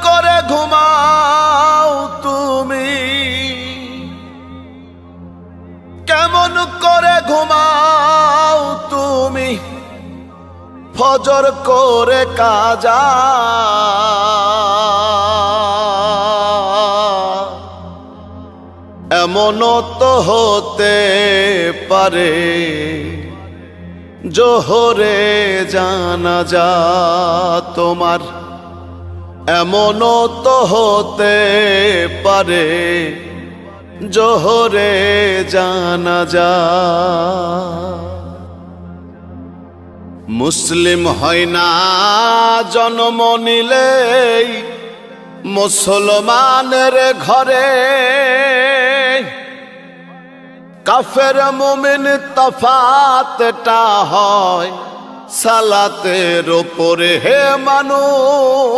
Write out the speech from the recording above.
করে ঘুমাও তুমি, কেমন করে ঘুমাও তুমি ফজর করে কাজা। এমনও তো হতে পারে জোহরে জানাজা তোমার, এমনও তো হতে পারে জোহরে জানাজা। মুসলিম হয় না জন্ম নিলেই মুসলমানের ঘরে, কাফের মুমিন তফাতটা হয় সালাতের উপরে হে মানুষ।